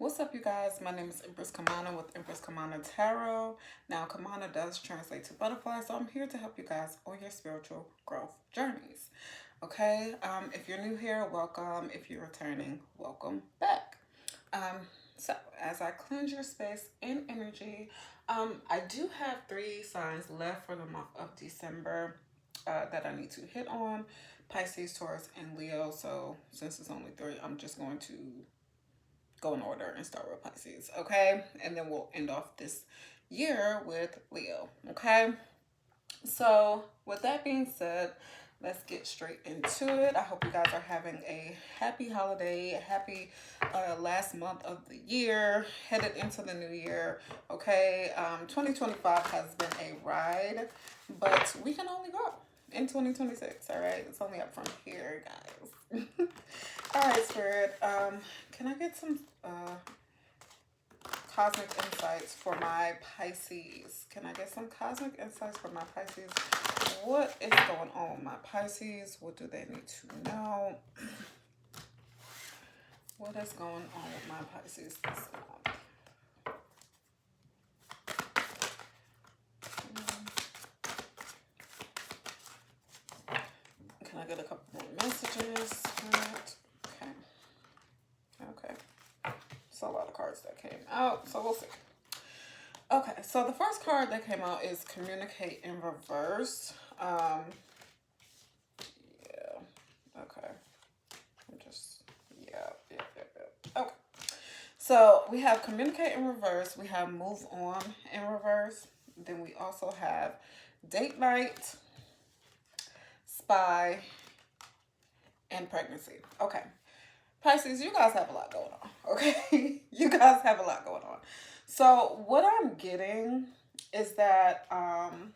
What's up, you guys? My name is Empress Kamana with Empress Kamana Tarot. Now, Kamana does translate to butterfly, so I'm here to help you guys on your spiritual growth journeys. Okay, if you're new here, welcome. If you're returning, welcome back. So, as I cleanse your space and energy, I do have 3 signs left for the month of December that I need to hit on: Pisces, Taurus, and Leo. So, since it's only 3, I'm just going to go in order and start with Pisces, okay? And then we'll end off this year with Leo, okay? So, with that being said, let's get straight into it. I hope you guys are having a happy holiday, a happy last month of the year, headed into the new year, okay? 2025 has been a ride, but we can only grow in 2026, all right? It's only up from here, guys. All right, Spirit. Can I get some cosmic insights for my Pisces? Can I get some cosmic insights for my Pisces? What is going on with my Pisces? What do they need to know? What is going on with my Pisces this month? Can I get a couple more messages? Okay. So a lot of cards that came out, so we'll see. Okay, so the first card that came out is Communicate in Reverse. Yeah, okay. Okay. So we have Communicate in Reverse, we have Move On in Reverse, then we also have Date Night, Spy, and Pregnancy. Okay. Pisces, you guys have a lot going on, okay? You guys have a lot going on. So what I'm getting is that on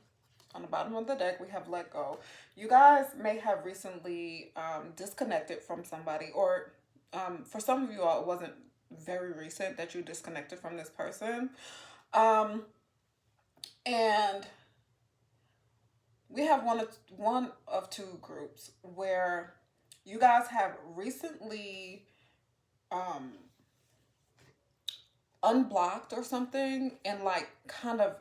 the bottom of the deck, we have Let Go. You guys may have recently disconnected from somebody, or for some of you all, it wasn't very recent that you disconnected from this person. And we have one of two groups where you guys have recently unblocked or something and like kind of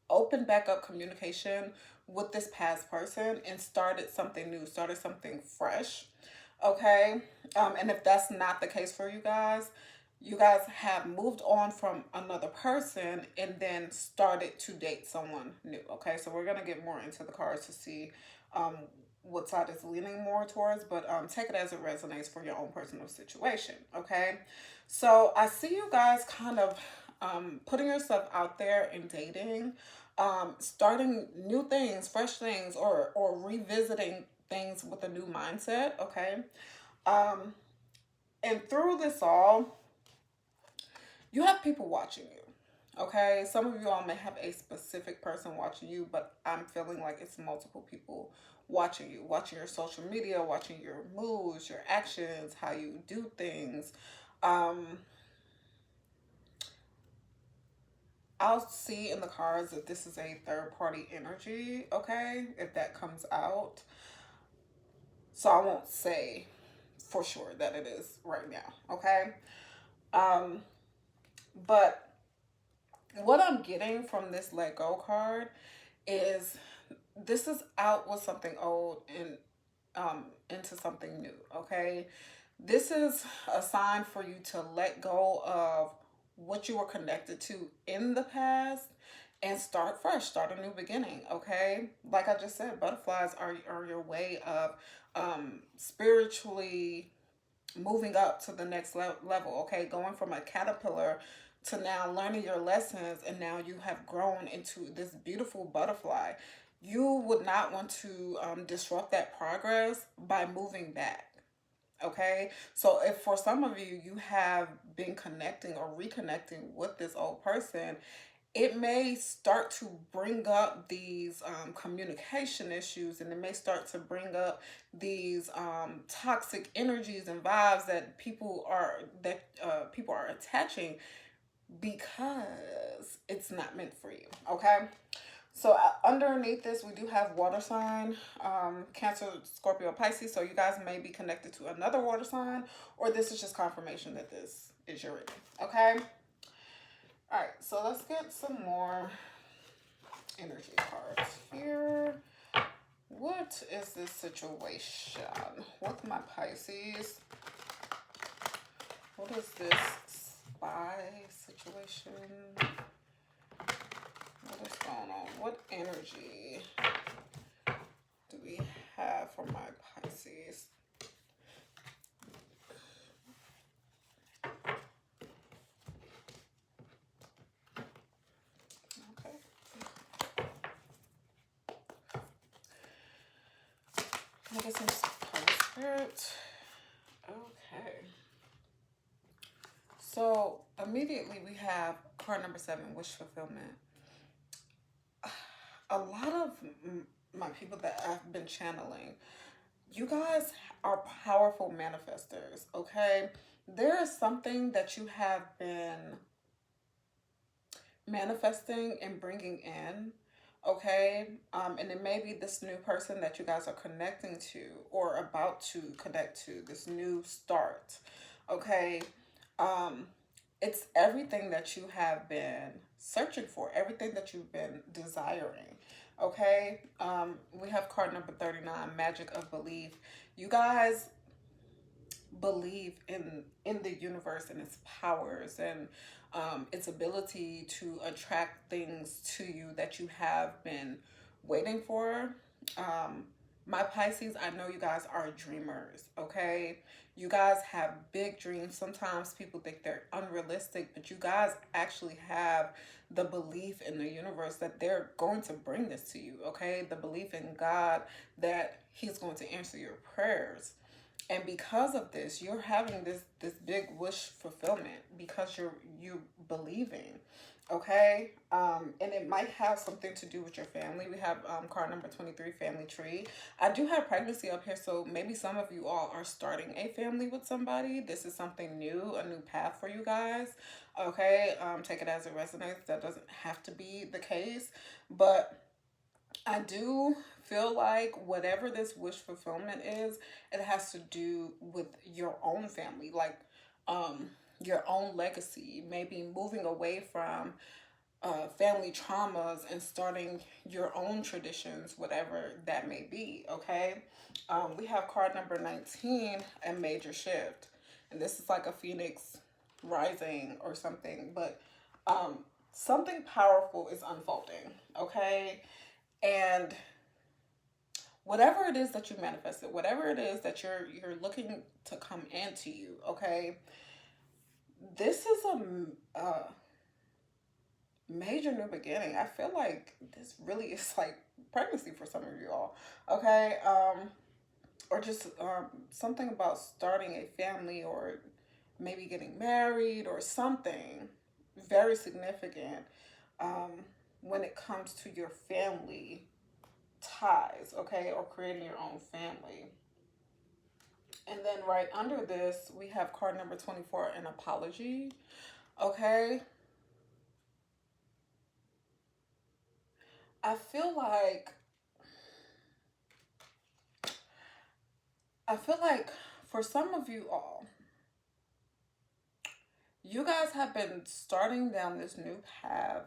opened back up communication with this past person and started something new, started something fresh. Okay. And if that's not the case for you guys have moved on from another person and then started to date someone new. Okay, so we're gonna get more into the cards to see what side is leaning more towards, but take it as it resonates for your own personal situation. Okay, so I see you guys kind of putting yourself out there and dating, starting new things, fresh things, or revisiting things with a new mindset. Okay, and through this all, you have people watching you. Okay, some of you all may have a specific person watching you, but I'm feeling like it's multiple people watching you, watching your social media, watching your moves, your actions, how you do things. I'll see in the cards that this is a third party energy, okay, if that comes out. So I won't say for sure that it is right now, okay? But what I'm getting from this Let Go card is this is out with something old and into something new, okay? This is a sign for you to let go of what you were connected to in the past and start fresh, start a new beginning, okay? Like I just said, butterflies are your way of spiritually moving up to the next level, okay? Going from a caterpillar to now learning your lessons, and now you have grown into this beautiful butterfly. You would not want to disrupt that progress by moving back. Okay, so if for some of you, you have been connecting or reconnecting with this old person, it may start to bring up these communication issues, and it may start to bring up these toxic energies and vibes that people are attaching because it's not meant for you. Okay, so underneath this, we do have water sign, Cancer, Scorpio, Pisces. So you guys may be connected to another water sign, or this is just confirmation that this is your reading. Okay? All right, so let's get some more energy cards here. What is this situation with my Pisces? What is this spy situation? What is going on? What energy do we have for my Pisces? Okay. Look at some spirit. Okay. So immediately we have card number 7, wish fulfillment. A lot of my people that I've been channeling, you guys are powerful manifestors, okay? There is something that you have been manifesting and bringing in, okay? And it may be this new person that you guys are connecting to or about to connect to, this new start, okay? It's everything that you have been searching for, everything that you've been desiring, okay? We have card number 39, magic of belief. You guys believe in the universe and its powers and its ability to attract things to you that you have been waiting for. My Pisces, I know you guys are dreamers, okay? You guys have big dreams. Sometimes people think they're unrealistic, but you guys actually have the belief in the universe that they're going to bring this to you, okay? The belief in God that He's going to answer your prayers. And because of this, you're having this big wish fulfillment because you believing, okay? And it might have something to do with your family. We have card number 23, family tree. I do have pregnancy up here, so maybe some of you all are starting a family with somebody. This is something new, a new path for you guys, okay? Take it as it resonates. That doesn't have to be the case, but I do feel like whatever this wish fulfillment is, it has to do with your own family, like your own legacy, maybe moving away from family traumas and starting your own traditions, whatever that may be, okay? We have card number 19, a major shift. And this is like a phoenix rising or something, but something powerful is unfolding, okay? And whatever it is that you manifested, whatever it is that you're looking to come into you, okay? This is a major new beginning. I feel like this really is like pregnancy for some of you all, okay? Or just something about starting a family or maybe getting married or something very significant when it comes to your family ties, okay, or creating your own family. And then right under this, we have card number 24, an apology, okay? I feel like for some of you all, you guys have been starting down this new path,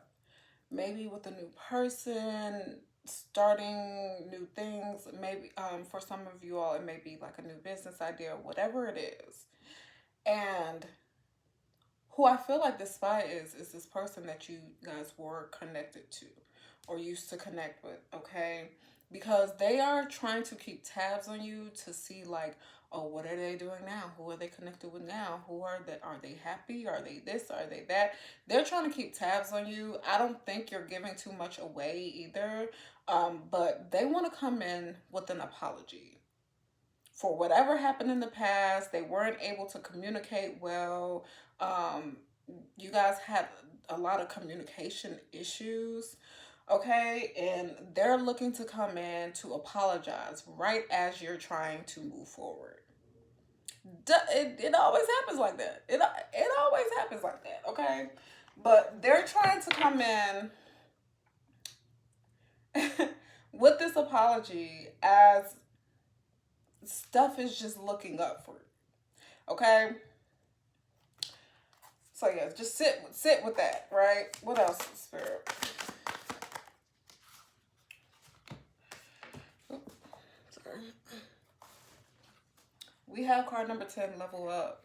maybe with a new person, starting new things. Maybe for some of you all, it may be like a new business idea, whatever it is. And who I feel like this spy is this person that you guys were connected to or used to connect with, okay? Because they are trying to keep tabs on you to see like, oh, what are they doing now? Who are they connected with now? Who are they? Are they happy? Are they this? Are they that? They're trying to keep tabs on you. I don't think you're giving too much away either. But they want to come in with an apology for whatever happened in the past. They weren't able to communicate well. You guys had a lot of communication issues, okay? And they're looking to come in to apologize right as you're trying to move forward. It always happens like that. It always happens like that, okay? But they're trying to come in with this apology as stuff is just looking up for you, okay? So yeah, just sit with that, right? What else, Spirit? Sorry. We have card number 10, level up.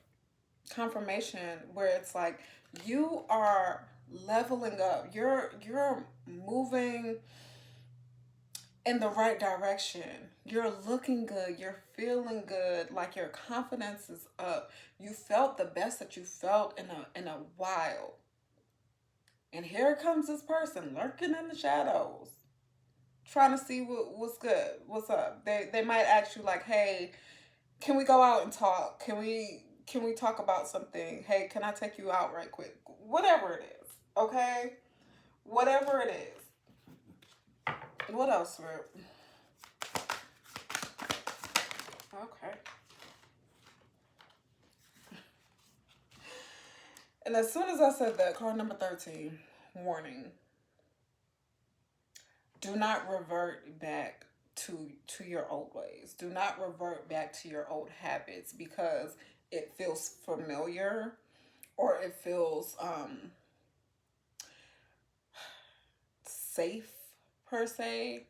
Confirmation, where it's like you are leveling up. You're moving in the right direction. You're looking good. You're feeling good. Like your confidence is up. You felt the best that you felt in a while. And here comes this person lurking in the shadows, trying to see what's good, what's up. They might ask you like, "Hey, can we go out and talk? Can we talk about something? Hey, can I take you out right quick?" Whatever it is, okay? Whatever it is. What else, Rip? Okay. And as soon as I said that, card number 13, warning. Do not revert back to your old ways. Do not revert back to your old habits because it feels familiar or it feels safe per se.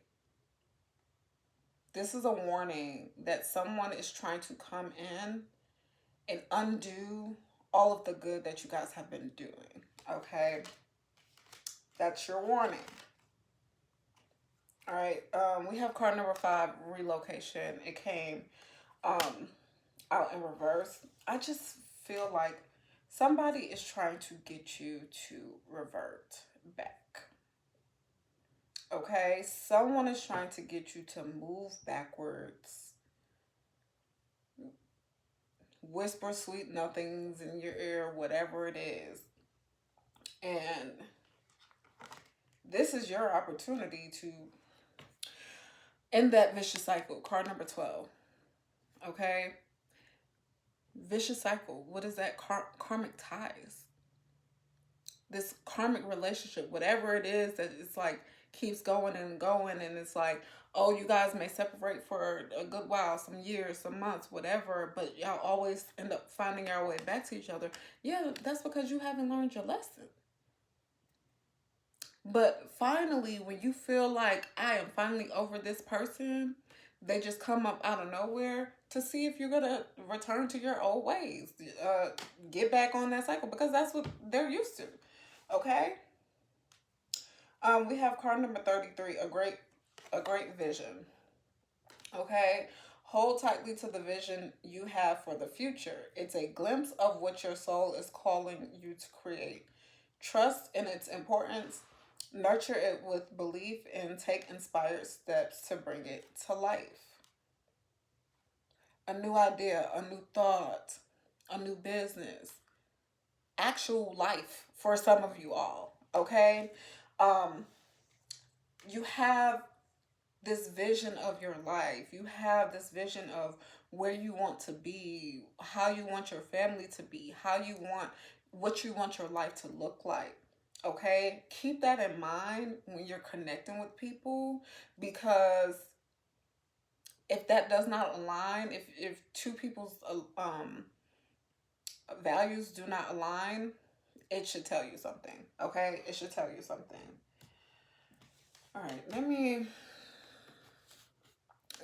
This is a warning that someone is trying to come in and undo all of the good that you guys have been doing. Okay, that's your warning. All right, we have card number 5, relocation. It came out in reverse. I just feel like somebody is trying to get you to revert back. Okay, someone is trying to get you to move backwards, whisper sweet nothings in your ear, whatever it is. And this is your opportunity to end that vicious cycle. Card number 12. Okay, vicious cycle. What is that? Karmic ties. This karmic relationship, whatever it is that it's like keeps going and going, and it's like, oh, you guys may separate for a good while, some years, some months, whatever, but y'all always end up finding your way back to each other. Yeah, that's because you haven't learned your lesson. But finally, when you feel like I am finally over this person, they just come up out of nowhere to see if you're gonna return to your old ways, get back on that cycle, because that's what they're used to. Okay. We have card number 33, a great vision. Okay. Hold tightly to the vision you have for the future. It's a glimpse of what your soul is calling you to create. Trust in its importance, nurture it with belief, and take inspired steps to bring it to life. A new idea, a new thought, a new business, actual life for some of you all. Okay. Um, you have this vision of your life. You have this vision of where you want to be, how you want your family to be, what you want your life to look like. Okay? Keep that in mind when you're connecting with people, because if that does not align, if two people's values do not align, it should tell you something. Okay? It should tell you something. All right, let me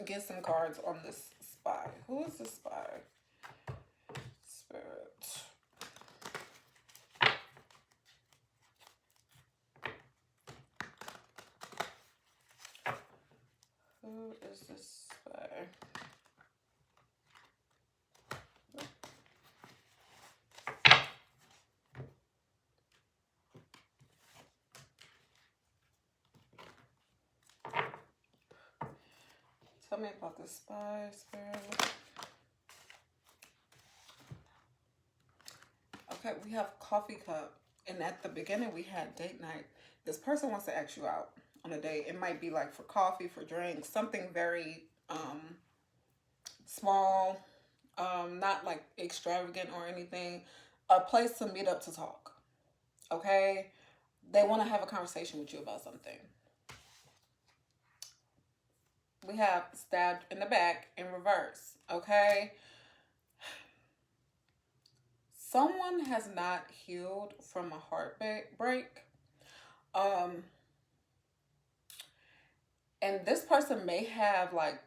get some cards on this spy. Who is this spy? Spirit. Who is this spy? Tell me about this spy, Spirit. Okay, we have coffee cup. And at the beginning, we had date night. This person wants to ask you out on a date. It might be like for coffee, for drinks, something very small, not like extravagant or anything. A place to meet up to talk. Okay? They want to have a conversation with you about something. We have stabbed in the back in reverse. Okay? someone has not healed from a heartbreak. Um, and this person may have like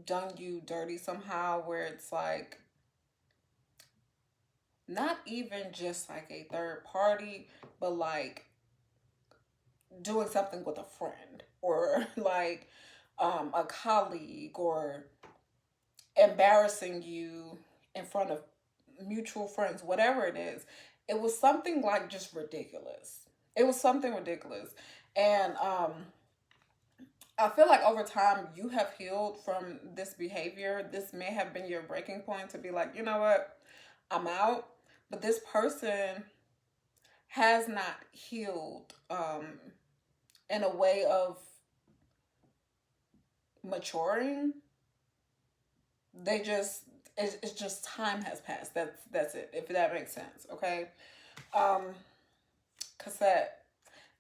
done you dirty somehow, where it's like not even just like a third party, but like doing something with a friend or like a colleague, or embarrassing you in front of mutual friends, whatever it is. It was something like just ridiculous. It was something ridiculous. And I feel like over time you have healed from this behavior. This may have been your breaking point to be like, you know what, I'm out. But this person has not healed in a way of maturing. They just, it's just time has passed. That's it. If that makes sense, okay. Um, Cassette,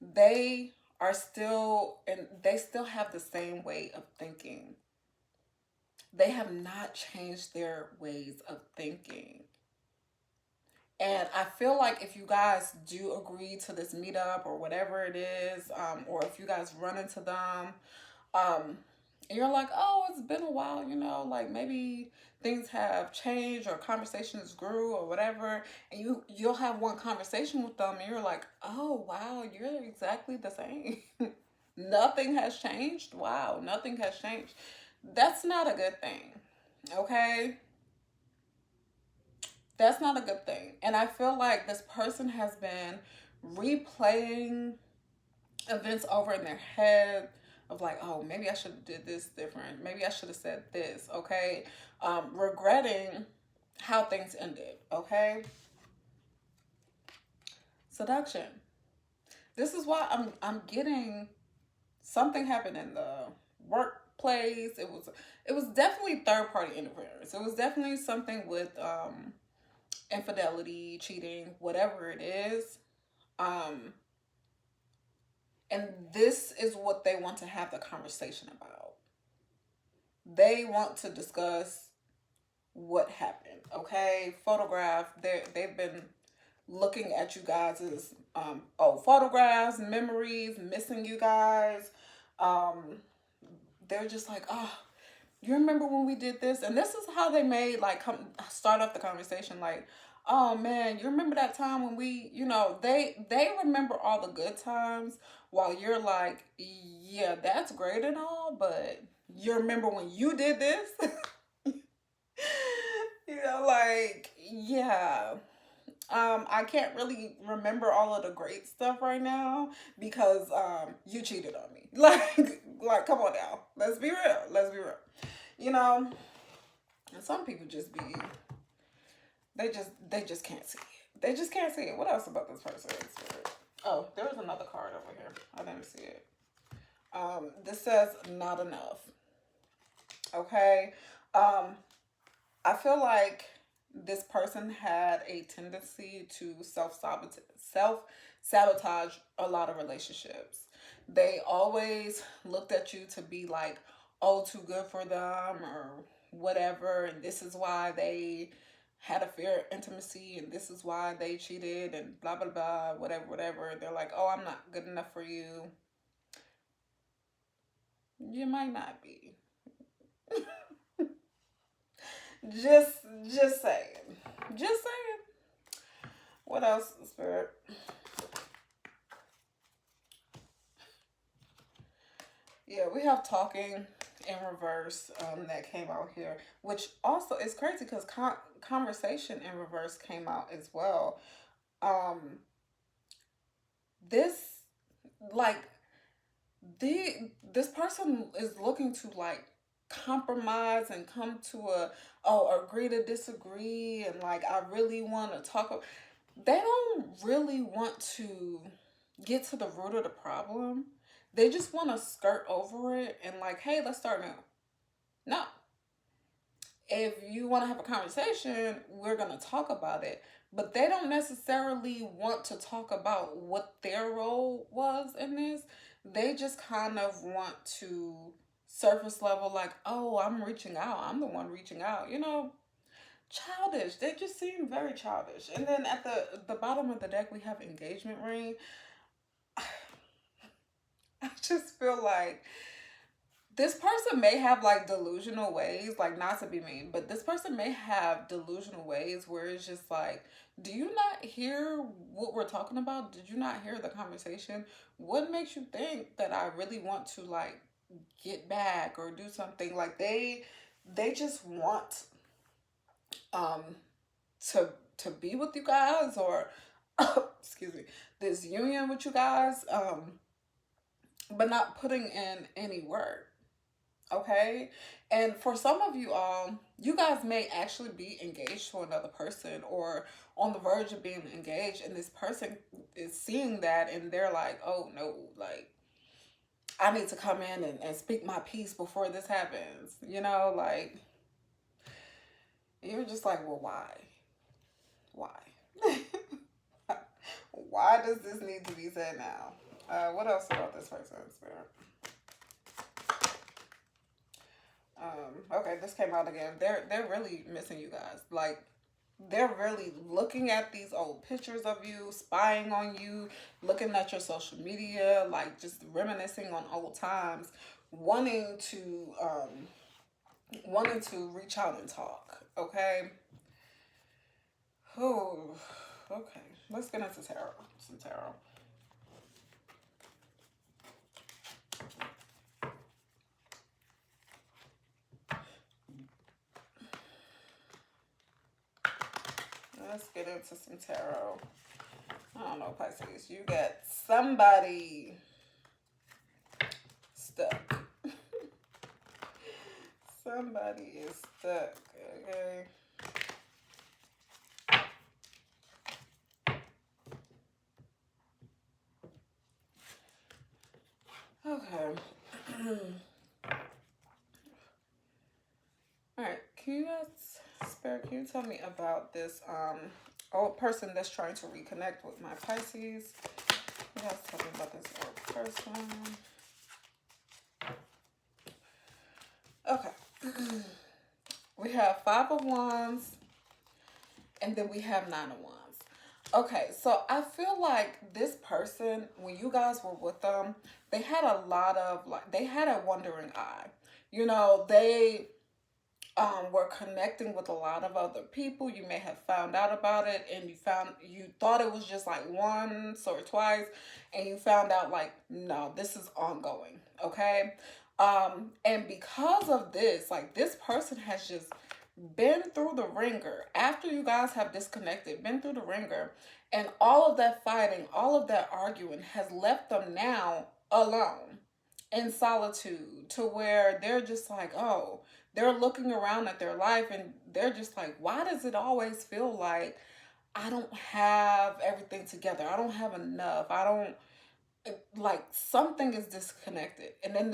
they are still, and they still have the same way of thinking. They have not changed their ways of thinking. And I feel like if you guys do agree to this meetup or whatever it is, or if you guys run into them, um, and you're like, oh, it's been a while, like maybe things have changed or conversations grew or whatever, and you'll have one conversation with them and you're like, oh wow, you're exactly the same. Nothing has changed. Wow, nothing has changed. That's not a good thing. Okay? That's not a good thing. And I feel like this person has been replaying events over in their head of like, oh, maybe I should have did this different. Maybe I should have said this, okay? Regretting how things ended, okay? Seduction. This is why I'm getting something happened in the workplace. It was definitely third party interference. It was definitely something with infidelity, cheating, whatever it is. Um, and this is what they want to have the conversation about. They want to discuss what happened. Okay, photograph. They've been looking at you guys' photographs, memories, missing you guys. They're just like, oh, you remember when we did this? And this is how they made like start off the conversation like, oh man, you remember that time when we, they remember all the good times, while you're like, yeah, that's great and all, but you remember when you did this? Like, yeah. I can't really remember all of the great stuff right now because you cheated on me. Like come on now. Let's be real. Let's be real. And some people just be they just can't see it. They just can't see it. What else about this person? Oh, there was another card over here. I didn't see it. This says not enough. Okay. I feel like this person had a tendency to self-sabotage a lot of relationships. They always looked at you to be like, oh, too good for them or whatever, and this is why they had a fear of intimacy, and this is why they cheated, and blah blah blah, whatever, whatever. They're like, oh, I'm not good enough for you. You might not be. Just saying. Just saying. What else, Spirit? Yeah, we have talking in reverse that came out here, which also is crazy because conversation in reverse came out as well. This like this person is looking to like compromise and come to agree to disagree, and like I really want to talk. They don't really want to get to the root of the problem. They just want to skirt over it and like, hey, let's start now. No. If you want to have a conversation, we're going to talk about it. But they don't necessarily want to talk about what their role was in this. They just kind of want to surface level like, oh, I'm reaching out. I'm the one reaching out. childish. They just seem very childish. And then at the bottom of the deck we have engagement ring. I just feel like this person may have like delusional ways, like not to be mean, but this person may have delusional ways where it's just like, do you not hear what we're talking about? Did you not hear the conversation? What makes you think that I really want to like get back or do something? Like they just want um to be with you guys, or excuse me, this union with you guys, but not putting in any work. Okay. And for some of you all, you guys may actually be engaged to another person or on the verge of being engaged, and this person is seeing that and they're like, oh no, like I need to come in and speak my piece before this happens. Like you're just like, well, why? Why? Why does this need to be said now? What else about this person, Spirit? Okay, this came out again. They're really missing you guys. Like they're really looking at these old pictures of you, spying on you, looking at your social media, like just reminiscing on old times, wanting to reach out and talk. Okay. Oh, okay. Let's get into tarot. Some tarot. Let's get into some tarot. I don't know, Pisces. You got somebody stuck. Somebody is stuck. Okay. Okay. Alright, can you guys, Spirit, can you tell me about this old person that's trying to reconnect with my Pisces? You guys tell me about this old person. Okay. We have 5 of Wands, and then we have 9 of Wands. Okay, so I feel like this person, when you guys were with them, they had a lot of, like, they had a wandering eye. They were connecting with a lot of other people. You may have found out about it, and you thought it was just like once or twice, and you found out like, no, this is ongoing. Okay. And because of this, like this person has just been through the ringer after you guys have disconnected, been through the ringer, and all of that fighting, all of that arguing has left them now alone in solitude, to where they're just like, oh, they're looking around at their life and they're just like, why does it always feel like I don't have everything together? I don't have enough. I don't, like, something is disconnected. And then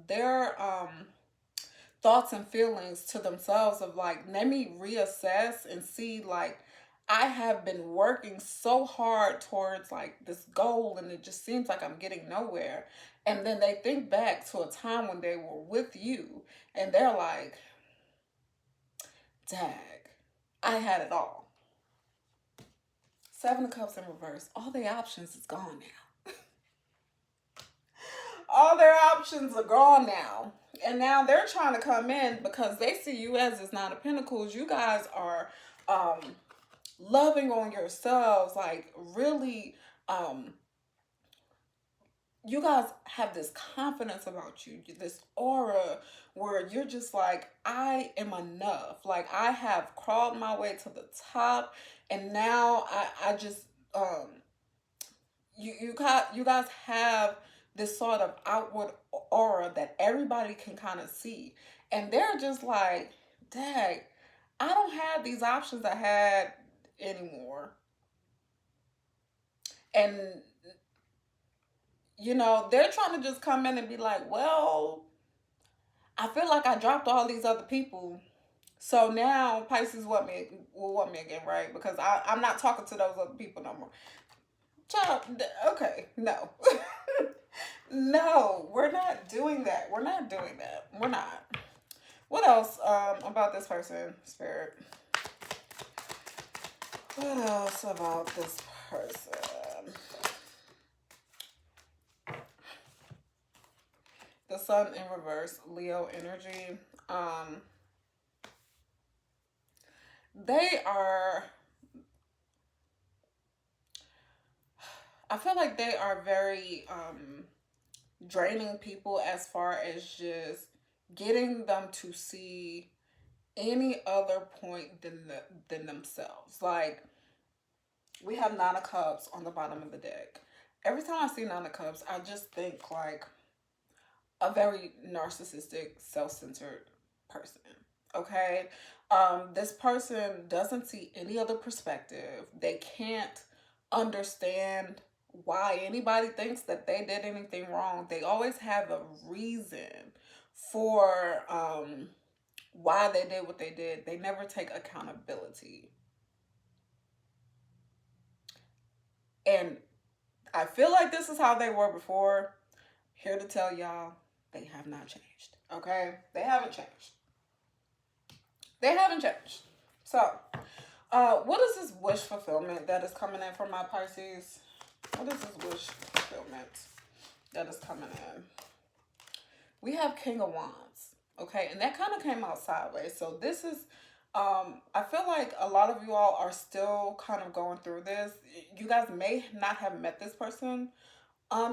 their thoughts and feelings to themselves of like, let me reassess and see, like, I have been working so hard towards like this goal and it just seems like I'm getting nowhere. And then they think back to a time when they were with you and they're like, dag, I had it all. 7 of Cups in reverse. All the options is gone now. All their options are gone now. And now they're trying to come in because they see you as this 9 of Pentacles. You guys are loving on yourselves, like really you guys have this confidence about you, this aura where you're just like, I am enough. Like I have crawled my way to the top, and now I just you guys have this sort of outward aura that everybody can kind of see, and they're just like, dang, I don't have these options I had anymore. And they're trying to just come in and be like, well, I feel like I dropped all these other people, so now Pisces will want me again, right? Because I'm not talking to those other people no more. Child, okay, no. No, we're not doing that. We're not doing that. We're not. What else about this person, Spirit? What else about this person? The Sun in reverse, Leo energy. They are, I feel like they are very draining people as far as just getting them to see any other point than themselves. Like, we have Nine of Cups on the bottom of the deck. Every time I see Nine of Cups, I just think like a very narcissistic, self-centered person. Okay? This person doesn't see any other perspective. They can't understand why anybody thinks that they did anything wrong. They always have a reason for why they did what they did. They never take accountability. And I feel like this is how they were before. Here to tell y'all, they have not changed. Okay? They haven't changed. They haven't changed. So, what is this wish fulfillment that is coming in for my Pisces? What is this wish fulfillment that is coming in? We have King of Wands. Okay? And that kind of came out sideways. So, this is, I feel like a lot of you all are still kind of going through this. You guys may not have met this person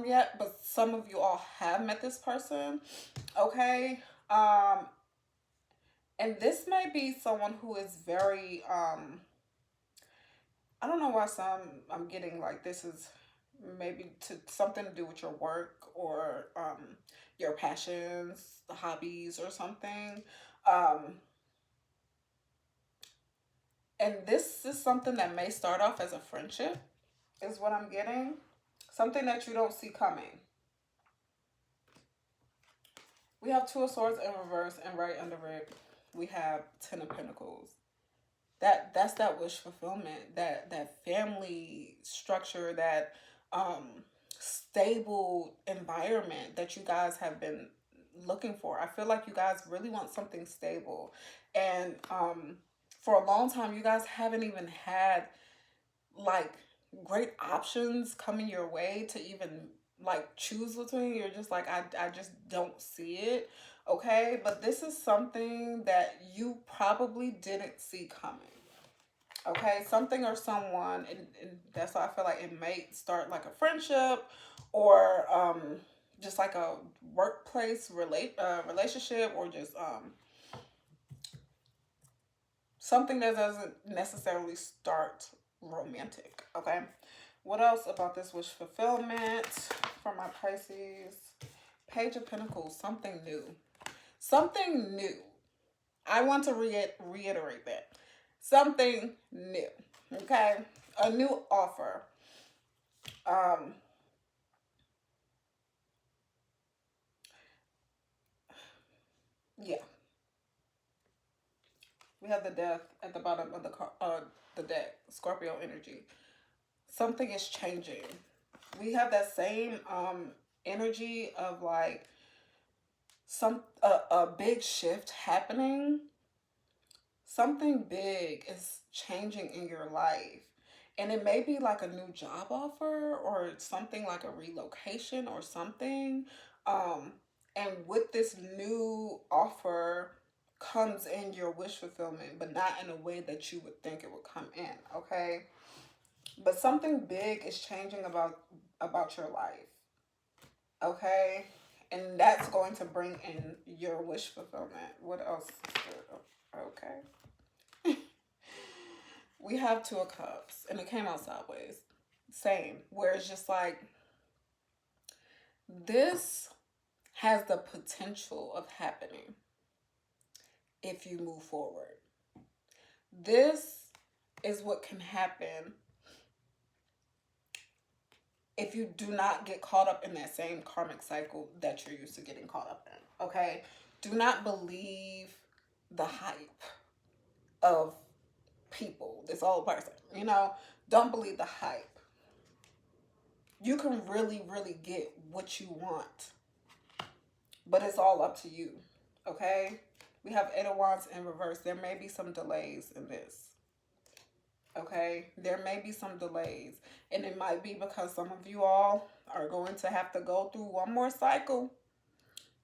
yet, but some of you all have met this person. Okay? And this may be someone who is very, I don't know why I'm getting like this is maybe to something to do with your work or your passions, hobbies or something. And this is something that may start off as a friendship, is what I'm getting. Something that you don't see coming. We have Two of Swords in reverse, and right under it, we have Ten of Pentacles. That's that wish fulfillment, that family structure, that stable environment that you guys have been looking for. I feel like you guys really want something stable. And for a long time, you guys haven't even had like great options coming your way to even like choose between. You're just like, I just don't see it. Okay, but this is something that you probably didn't see coming. Okay, something or someone, and that's why I feel like it may start like a friendship or just like a workplace relationship, or just something that doesn't necessarily start romantic. Okay, what else about this wish fulfillment for my Pisces? Page of Pentacles, something new. Something new. I want to reiterate that. Something new. Okay? A new offer. Yeah. We have the Death at the bottom of the deck. Scorpio energy. Something is changing. We have that same energy of like a big shift happening. Something big is changing in your life. And it may be like a new job offer or something like a relocation or something. And with this new offer comes in your wish fulfillment, but not in a way that you would think it would come in, okay? But something big is changing about your life, okay? And that's going to bring in your wish fulfillment. What else is there? Okay. We have Two of Cups, and it came out sideways. Same, where it's just like, this has the potential of happening if you move forward. This is what can happen if you do not get caught up in that same karmic cycle that you're used to getting caught up in, okay? Do not believe the hype of people, this old person, you know? Don't believe the hype. You can really, really get what you want, but it's all up to you, okay? We have Eight of Wands in reverse. There may be some delays in this. Okay, there may be some delays, and it might be because some of you all are going to have to go through one more cycle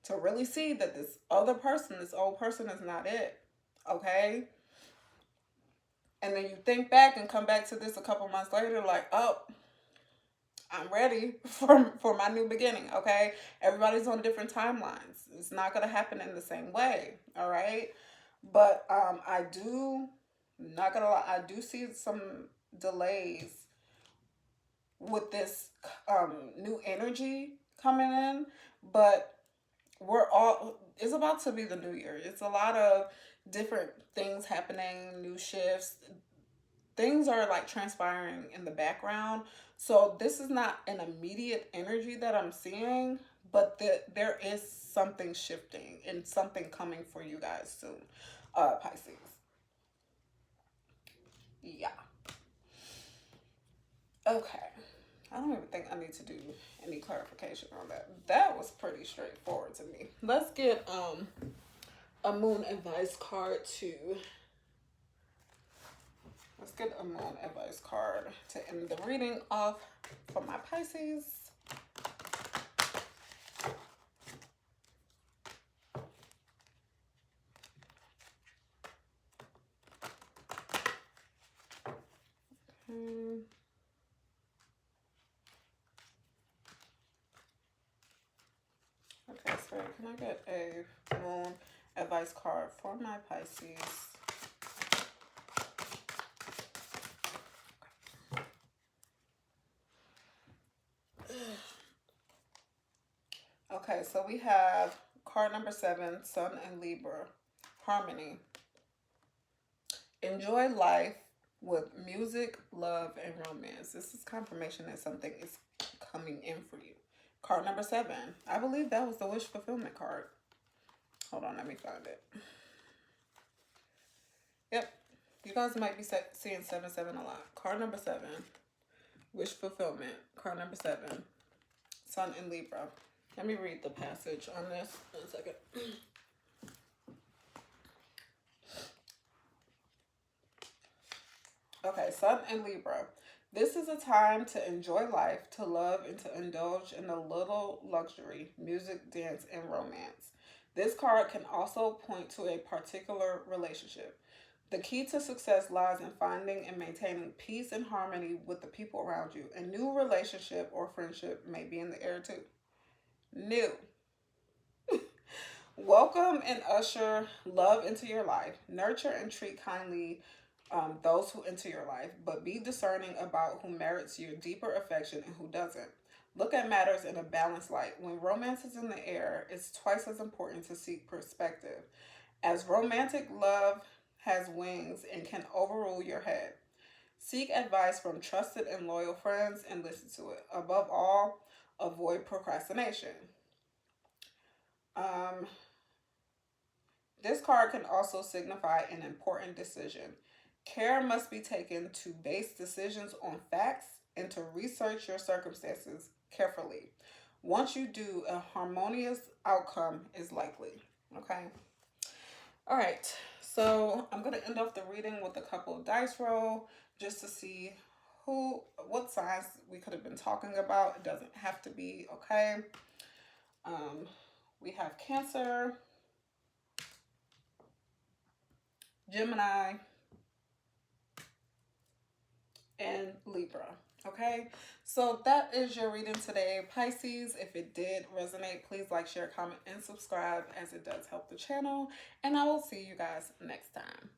to really see that this other person, this old person, is not it. Okay, and then you think back and come back to this a couple months later, like, oh, I'm ready for my new beginning. Okay, everybody's on different timelines. It's not gonna happen in the same way. All right, but I do, not gonna lie, I do see some delays with this new energy coming in, but we're all, it's about to be the new year. It's a lot of different things happening, new shifts. Things are like transpiring in the background. So this is not an immediate energy that I'm seeing, but there is something shifting and something coming for you guys soon, Pisces. Yeah. Okay. I don't even think I need to do any clarification on that. That was pretty straightforward to me. Let's get a moon advice card too. Let's get a moon advice card to end the reading off for my Pisces. Okay, so can I get a moon advice card for my Pisces? Okay, so we have card number 7, Sun and Libra, harmony. Enjoy life with music, love, and romance. This is confirmation that something is coming in for you. Card number 7. I believe that was the wish fulfillment card. Hold on, let me find it. Yep. You guys might be seeing 7-7 a lot. Card number 7. Wish fulfillment. Card number 7. Sun in Libra. Let me read the passage on this. 1 second. Okay, Sun in Libra. This is a time to enjoy life, to love, and to indulge in a little luxury, music, dance, and romance. This card can also point to a particular relationship. The key to success lies in finding and maintaining peace and harmony with the people around you. A new relationship or friendship may be in the air too. New. Welcome and usher love into your life. Nurture and treat kindly those who enter your life, but be discerning about who merits your deeper affection and who doesn't. Look at matters in a balanced light. When romance is in the air, it's twice as important to seek perspective, as romantic love has wings and can overrule your head. Seek advice from trusted and loyal friends and listen to it. Above all, avoid procrastination. This card can also signify an important decision. Care must be taken to base decisions on facts and to research your circumstances carefully. Once you do, a harmonious outcome is likely. Okay? All right. So I'm going to end off the reading with a couple of dice roll just to see what signs we could have been talking about. It doesn't have to be, okay? We have Cancer, Gemini, and Libra. Okay, so that is your reading today, Pisces. If it did resonate, please like, share, comment, and subscribe, as it does help the channel. And I will see you guys next time.